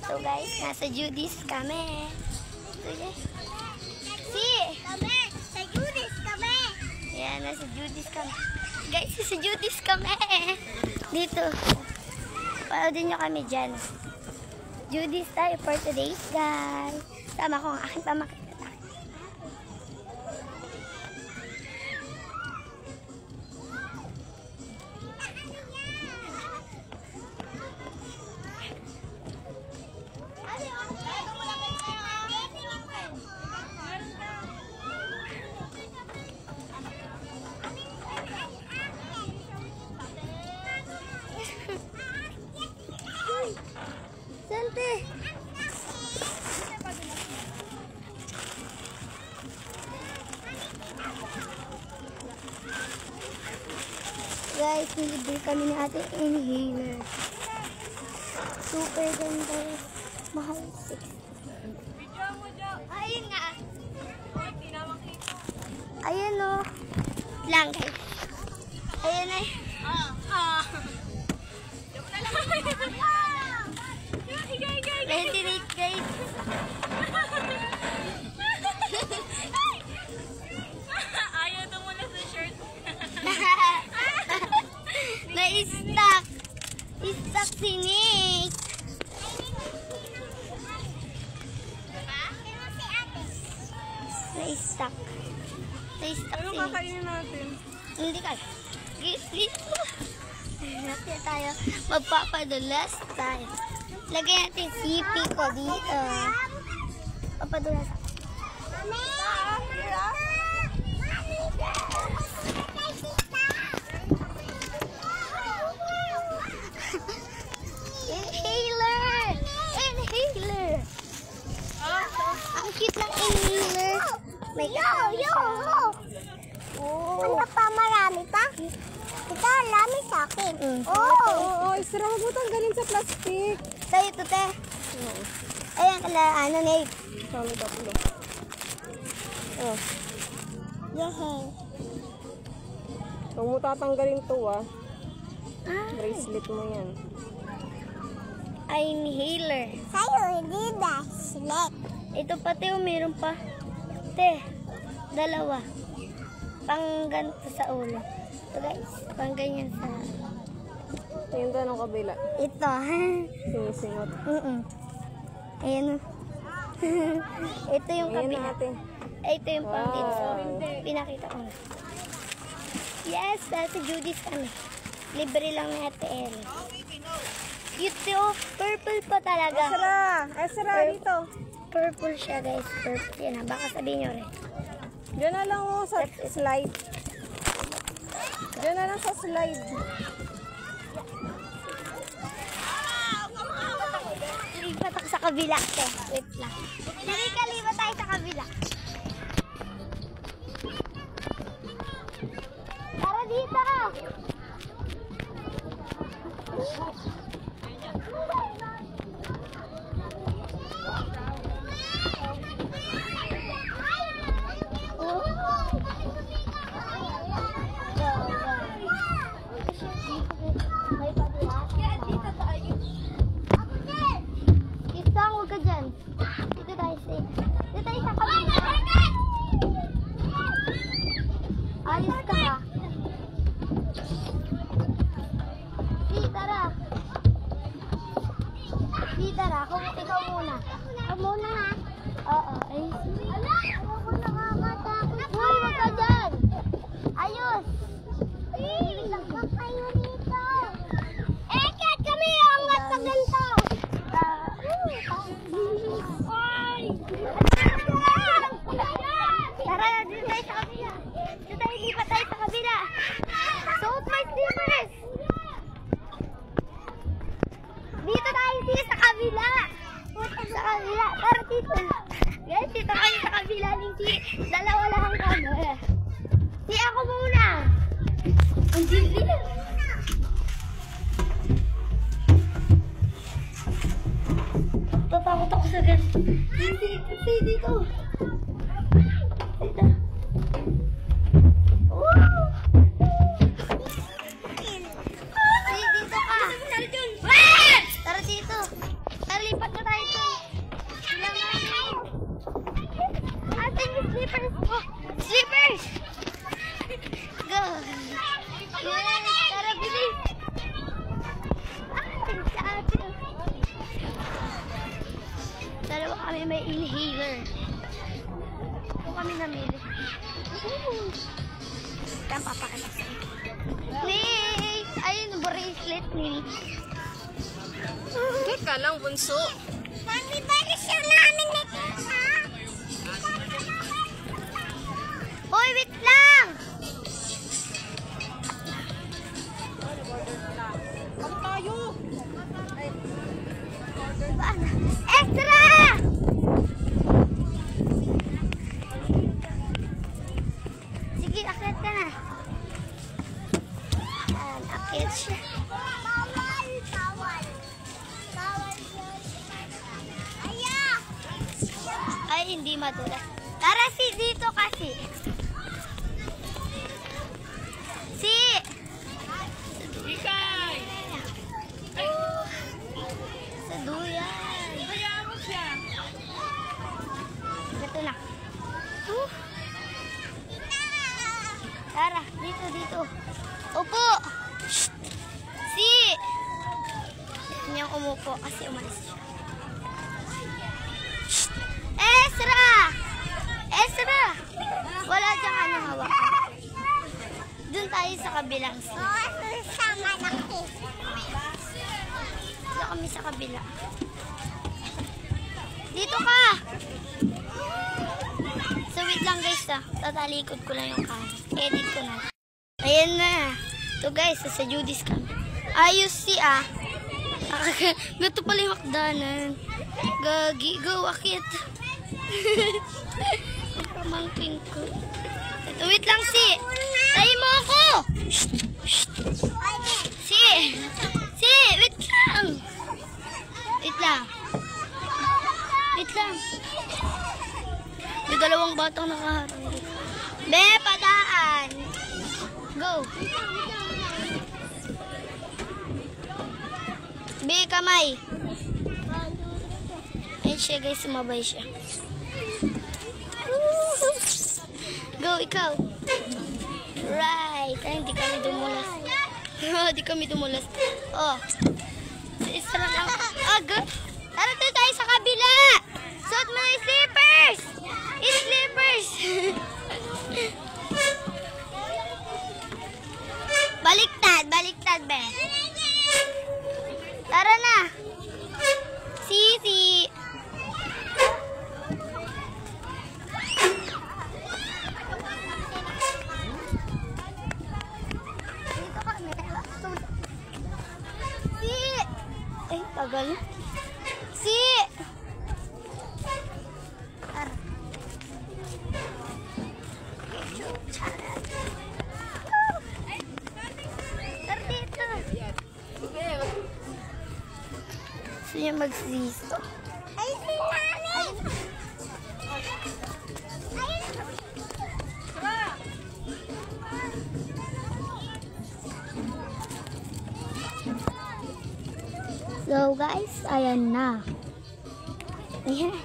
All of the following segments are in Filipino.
So guys, nasa Judy's kami. Kami, sa Judy's kami. Yan, nasa Judy's kami. Guys, sa Judy's kami. Dito. Panoodin nyo kami dyan. Judy's tayo for today, guys. Tama ko ang aking pamakita. Sante. Guys, nilibre kami ni ate inhaler. Super ganda. Mahal 6. Ayun nga. Ayun o. Lang guys. Ayun ay. Ventilate guys. Ayaw na muna sa shirt. Na-stuck. Stuck si Nick. Na-stuck. Na-stuck Ano si Nick. kakainin natin? Hindi ka. Please. Natin tayo. Magpapadulas tayo. Lagay natin sipi ko dito. Papadulas. Inhaler! Inhaler! Ang cute ng inhaler. May kasama. Ano pa? Marami pa? Ito, marami sa akin. Oo, isra mo tanggalin sa plastic. Tayo ito, te. Ayan, ano, Nate? Saan tatlo? Oh. Yehey. Huwag mo tatanggalin to bracelet mo yan. Inhaler. Sa'yo, hindi ba? Select. Ito pa, te, meron pa. Te, dalawa. Pang ganito sa ulo. Ito, guys. Pang ganyan sa... Yung tanong kabila. Ito. Sinisingot. Ayan. Ito yung Ayan kabila. natin. Ito yung pang dito. Wow. Pinakita ko na. Yes, nasa Judy's kami. Libre lang ni Ate Ellie. Cute oh. Purple pa talaga. Esra, dito. Purple siya, guys. Purple. Yan, baka sabihin nyo rin. Diyan na lang sa slide. Diyan na lang sa slide. Lipat ako sa kabila. Te, wait lang. Halika, lipat tayo sa kabila. Tara dito! May padilat. Dito tayo. Isang, huwag ka dyan. Dito tayo safe. Dito tayo sa kabila. Alis ka ha. Di, tara. Di, tara. Ikaw muna. Ikaw muna ha. Oo. Ay. Ayaw ko nakakatakot. Uy, huwag ka dyan. Ayos. Ilang ka kayo dito. Eket kami angat sa ganito. Ay! Tara, dito tayo sa kabila. Dito tayo, lipat tayo sa kabila. Suot my slippers. Dito tayo sa kabila. Sa kabila. Tara dito. Guys, dito tayo sa kabila. Dalawa lang kami. Si ako muna. Ang dili. Tatakot ako sa ganito. Dito. Dito. Dito ka. Tara dito. Tara, lipat na tayo kami may inhaler. Ito kami namili. Yan, papakita sa'yo. Wait! Ayun, bracelet ni. Teka lang, bunso. Mami, balik siya namin nito, ha? Hoy, wait lang! Ano tayo? Extra! Sige, akit ka na. Ayan, akit siya. Ay, hindi madulas. Tara, si dito kasi. Si! Ikay! Sa duyan. Hayaan mo siya. Ito na. Tara, dito, dito. Upo! Shh! Si! Gusto niyang umupo kasi umalis siya. Shh! Ezra! Ezra! Wala dyan ka nang hawakan. Doon tayo sa kabilang side. Dito kami sa kabila. Dito ka! So wait lang guys ah. Tatalikod ko lang yung camera. Edit ko na. Ayan na. So guys, sa Judy's kami. Ayos si ah. Gato pala yung hakdanan. Gagi, go, akit. Pamangking ko. Ito, wait lang si. Tayo mo ako! Si! Si! Wait lang! Wait lang. Wait lang. May dalawang batang nakaharang. Be, padaan! Go! Be, kamay! Ayun siya guys, sumabay siya. Go, ikaw! Right! Ay, hindi kami dumulas. Hindi kami dumulas. Oh. Isa lang. Ah, good. Tara tayo sa kabila. Suot mo yung slippers. Yung slippers. Baliktad. Baliktad, be. Tara na. Sisi. Tagal. Si! Tara. Tara dito. Gusto niya mag-sisto. Ay, si Nani! So guys, ayan na. Ayan.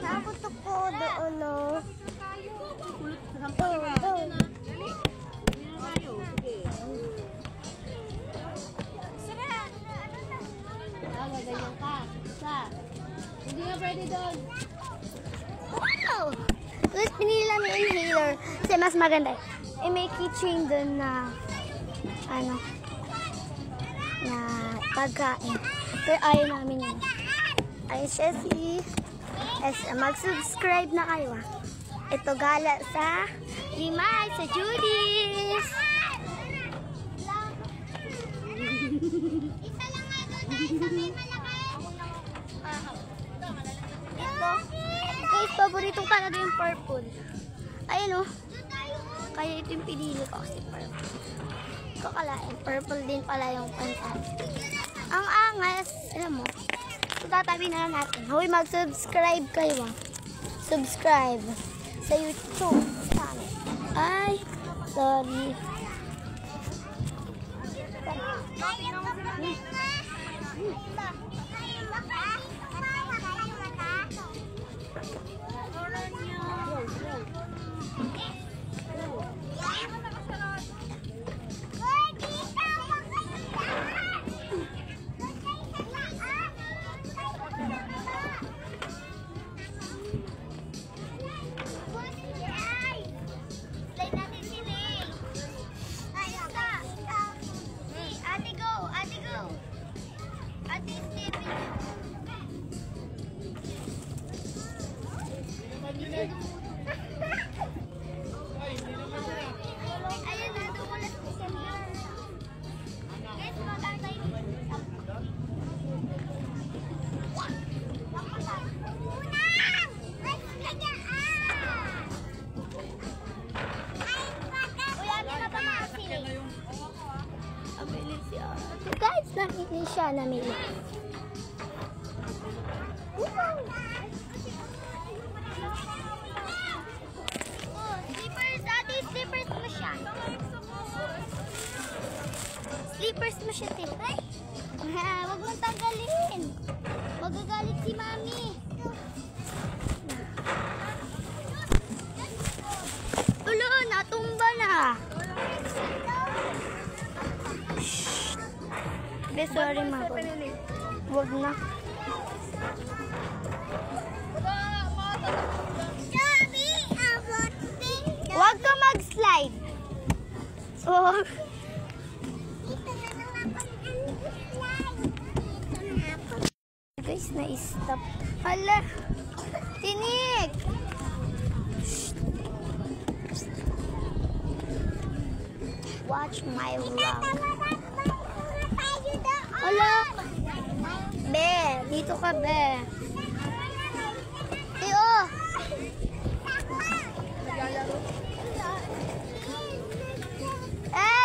Nakutok ko doon, no? Doon. Ganyan ka. Hindi nga pwede doon. Wow! Tapos pinili lang yung inhaler. Kasi mas maganda. Eh, may keychain doon na ano na pagkain. Pero ayaw namin yun. Ay, Jessie. Mag-subscribe na kayo ah. Ito gala sa Limay, sa Judy's. Isa lang nga doon na isa may malaki. Ito. Guys, paborito talaga yung purple. Ayun oh. Kaya ito yung pinili ko kasi purple. Ito kalain. Purple din pala yung pantal. Ang angas. Alam mo. Tatabi na natin. Hoy, mag-subscribe kayo. Subscribe sa YouTube channel. Ay, sorry. Guys, namili siya, namili. Slippers, ate, slippers mo siya. Slippers mo siya, te. Huwag mong tanggalin. Magagalit si mami. Ulo, natumba na. Be, sorry, ma. Huwag na. Huwag ka mag-slide. Oh. Guys, na-stop. Hala. Tinik. Watch my vlog. Hala. Be, dito ka, be. Tiyo.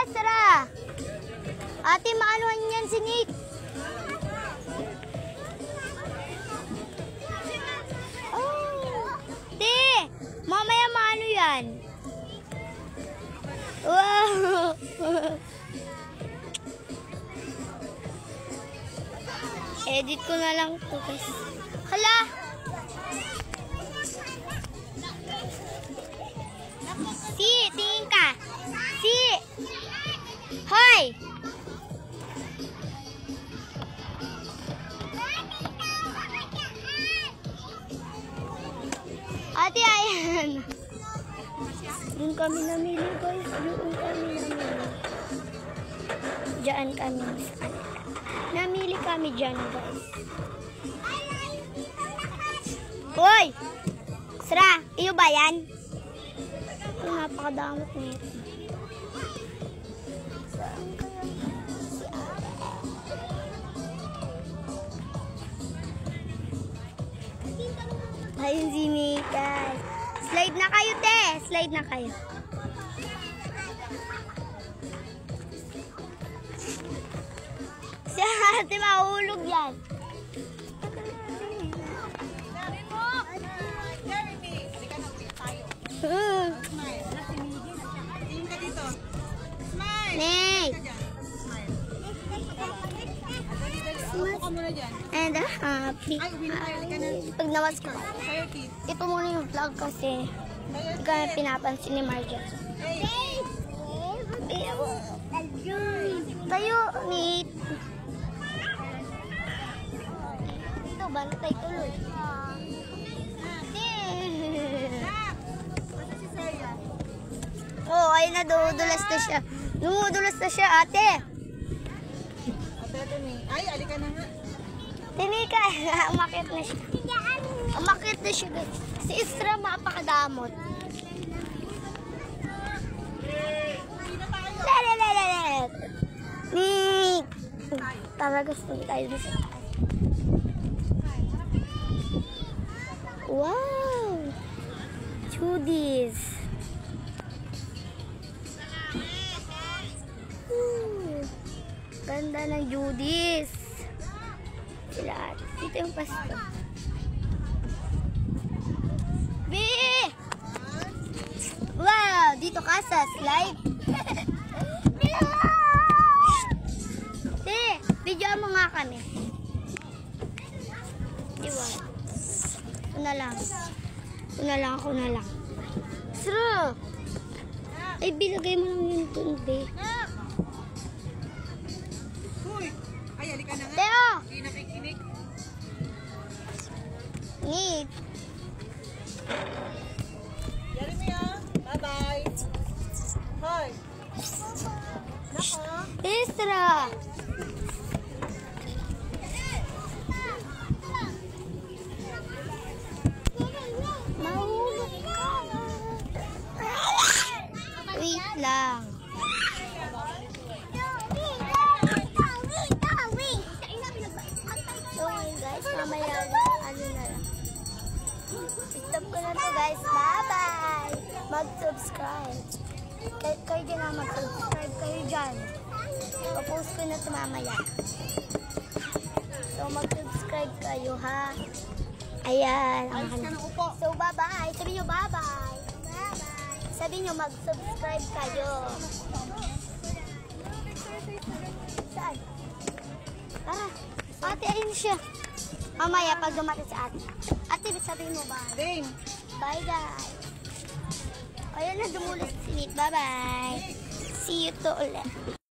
Sara. Ate, maanuhan yan si Nick. Oh. Te, mamaya maano yan. Wow. Edit ko na lang to, guys. Hala. Si, tingin ka. Si. Hoy. Ate, ayan. Doon kami namili, guys. Doon kami namili. Diyan kami. Namili kami dyan, guys. Hoy! Sara, iyo ba yan? Ito, napakadamot na ito. Ayun si Mika. Slide na kayo, te. Slide na kayo. Si ate mahulog yan. Nay. And happy. Pag nawas ko. Ito muna yung vlog kasi hindi kami pinapansin ni Marja. Tayo, Nate. Ito, bantay tuloy. Oh, ayun na, dumudulas na siya. Dumudulas na siya, ate. Ay, alika na nga. Tinika, umakit na siya. Umakit na siya, guys. Si Isra, mapakadamot. Lalalalala. Nik. Tara, gusto tayo dito. Wow. Judy's. Ganda ng Judy's. sila ate. Dito yung pasto. B! Wow! Dito ka sa slide. Video mo nga kami. Diba? Ako na lang. Ako na lang. Sir! Ay, bilagay mo lang yung tunde. Hoy! Ay, halika na nga. Teo! Hindi nakikinig. Need. Jeremy ah. Bye-bye. Hoy! Nako. Isra! Mahulog ka. Wait lang. So guys, mamaya ano na lang. Stop ko na to guys. Bye-bye! Mag-subscribe. Kayo din na mag-subscribe kayo dyan. Papost ko na ito mamaya. So mag-subscribe kayo ha. Ayan. Ayos ka ng upo. So bye-bye. Sabi nyo bye-bye. Sabi nyo mag-subscribe kayo. Saan? Ah, ate ayun siya. Mamaya pag dumating sa ate. Ate, sabi mo bye. Ding! Bye guys. Ayan na, dumulas si Nate. Bye-bye. See you to ulit.